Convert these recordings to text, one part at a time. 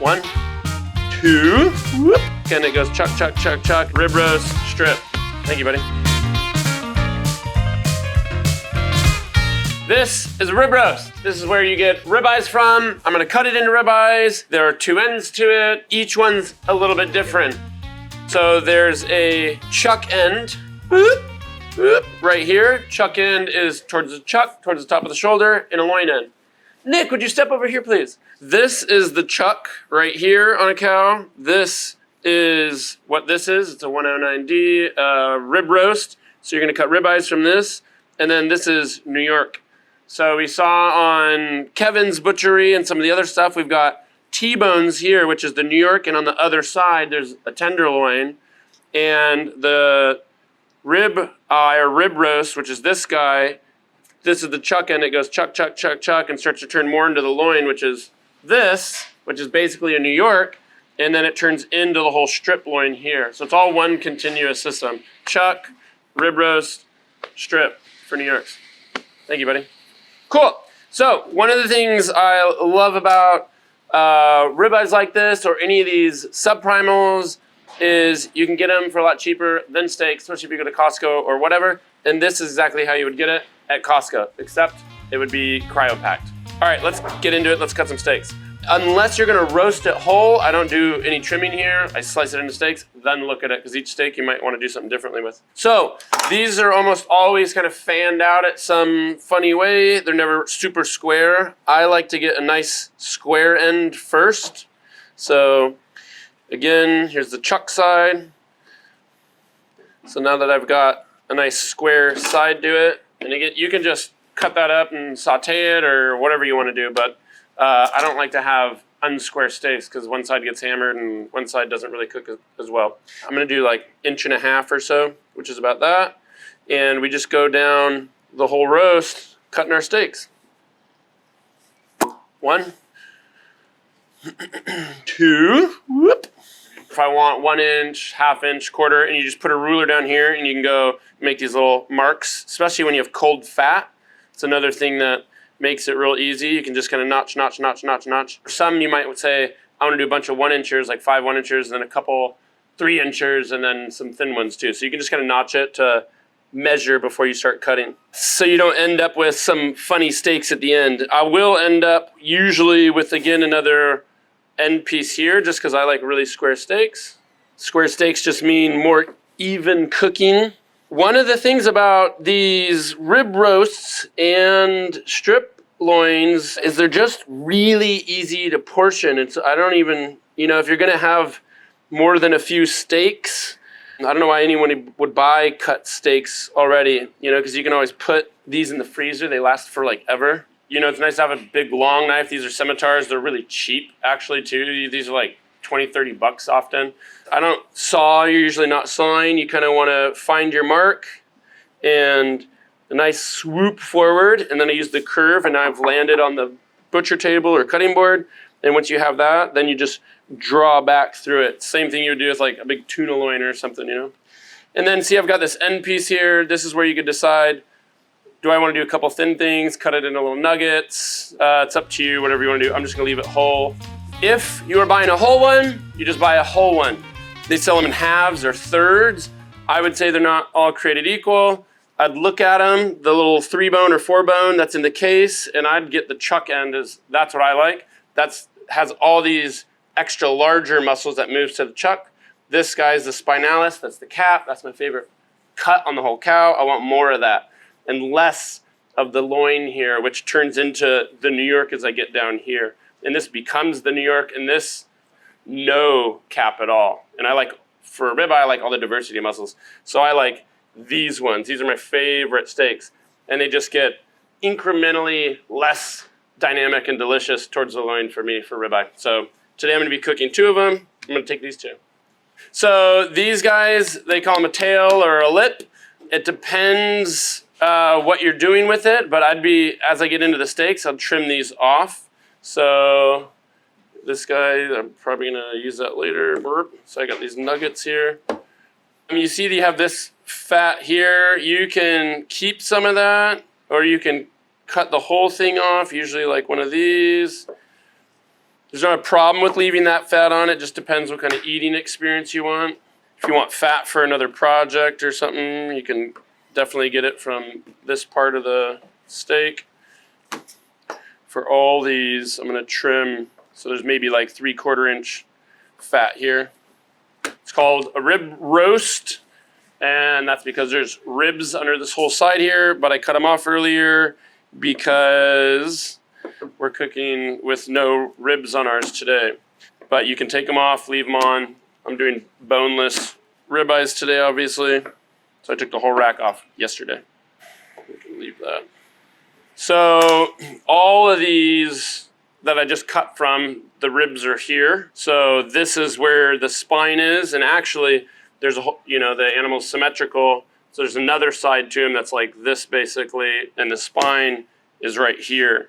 1, 2, whoop. And it goes chuck, chuck, chuck, chuck, rib roast, strip. Thank you, buddy. This is a rib roast. This is where you get ribeyes from. I'm gonna cut it into ribeyes. There are 2 ends to it. Each one's a little bit different. So there's a chuck end, whoop, whoop, right here. Chuck end is towards the chuck, towards the top of the shoulder, and a loin end. Nick, would you step over here, please? This is the chuck right here on a cow. This is what this is. It's a 109D rib roast. So you're gonna cut ribeyes from this. And then this is New York. So we saw on Kevin's Butchery and some of the other stuff, we've got T-bones here, which is the New York, and on the other side, there's a tenderloin. And the rib eye or rib roast, which is this guy, this is the chuck end. It goes chuck, chuck, chuck, chuck, and starts to turn more into the loin, which is this, which is basically a New York, and then it turns into the whole strip loin here. So it's all one continuous system. Chuck, rib roast, strip for New Yorks. Thank you, buddy. Cool. So one of the things I love about ribeyes like this or any of these subprimals is you can get them for a lot cheaper than steaks, especially if you go to Costco or whatever. And this is exactly how you would get it at Costco, except it would be cryo-packed. All right, let's get into it. Let's cut some steaks. Unless you're gonna roast it whole, I don't do any trimming here. I slice it into steaks, then look at it, because each steak you might want to do something differently with. So these are almost always kind of fanned out at some funny way. They're never super square. I like to get a nice square end first. So again, here's the chuck side. So now that I've got a nice square side to it, and again, you can just cut that up and saute it or whatever you want to do, but I don't like to have unsquare steaks because one side gets hammered and one side doesn't really cook as well. I'm going to do like 1.5 inches or so, which is about that. And we just go down the whole roast, cutting our steaks. 1, 2, whoop. If I want 1 inch, 1/2 inch, quarter, and you just put a ruler down here and you can go make these little marks, especially when you have cold fat. It's another thing that makes it real easy. You can just kind of notch, notch, notch, notch, notch. For some, you might say, I want to do a bunch of 1 inchers, like 5 1 inchers, and then a couple 3 inchers, and then some thin ones too. So you can just kind of notch it to measure before you start cutting. So you don't end up with some funny steaks at the end. I will end up usually with, again, another end piece here, just because I like really square steaks. Square steaks just mean more even cooking. One of the things about these rib roasts and strip loins is they're just really easy to portion. I don't even, if you're gonna have more than a few steaks, I don't know why anyone would buy cut steaks already, because you can always put these in the freezer. They last for like ever. It's nice to have a big long knife. These are scimitars. They're really cheap actually too. These are like 20, 30 bucks often. I don't saw, you're usually not sawing. You kind of want to find your mark and a nice swoop forward, and then I use the curve, and I've landed on the butcher table or cutting board. And once you have that, then you just draw back through it. Same thing you would do with like a big tuna loin or something, And then see, I've got this end piece here. This is where you could decide, do I want to do a couple thin things, cut it into little nuggets? It's up to you, whatever you want to do. I'm just going to leave it whole. If you are buying a whole one, you just buy a whole one. They sell them in halves or thirds. I would say they're not all created equal. I'd look at them, the little 3-bone or 4-bone that's in the case, and I'd get the chuck end. That's what I like. Has all these extra larger muscles that moves to the chuck. This guy's the spinalis, that's the cap. That's my favorite cut on the whole cow. I want more of that and less of the loin here, which turns into the New York as I get down here. And this becomes the New York, and this no cap at all. And for a ribeye, I like all the diversity of muscles. So I like these ones. These are my favorite steaks. And they just get incrementally less dynamic and delicious towards the loin for me for ribeye. So today I'm going to be cooking 2 of them. I'm going to take these 2. So these guys, they call them a tail or a lip. It depends what you're doing with it, but as I get into the steaks, I'll trim these off. So this guy, I'm probably gonna use that later. So I got these nuggets here. You see you have this fat here. You can keep some of that, or you can cut the whole thing off, usually like one of these. There's not a problem with leaving that fat on. It just depends what kind of eating experience you want. If you want fat for another project or something, you can definitely get it from this part of the steak. For all these, I'm gonna trim, so there's maybe like 3/4 inch fat here. It's called a rib roast, and that's because there's ribs under this whole side here, but I cut them off earlier because we're cooking with no ribs on ours today. But you can take them off, leave them on. I'm doing boneless ribeyes today, obviously. So I took the whole rack off yesterday. We can leave that. So all of these that I just cut from, the ribs are here. So this is where the spine is, and actually there's a whole, you know, the animal's symmetrical. So there's another side to him that's like this basically, and the spine is right here.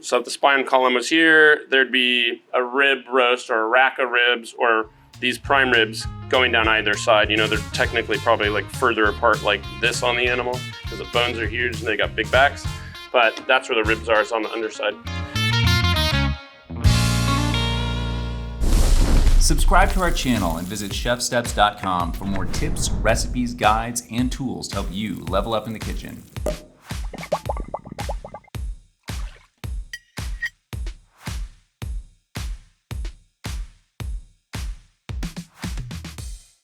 So if the spine column was here, there'd be a rib roast or a rack of ribs or these prime ribs going down either side. You know, they're technically probably like further apart like this on the animal because the bones are huge and they got big backs, but that's where the ribs are, is on the underside. Subscribe to our channel and visit chefsteps.com for more tips, recipes, guides, and tools to help you level up in the kitchen.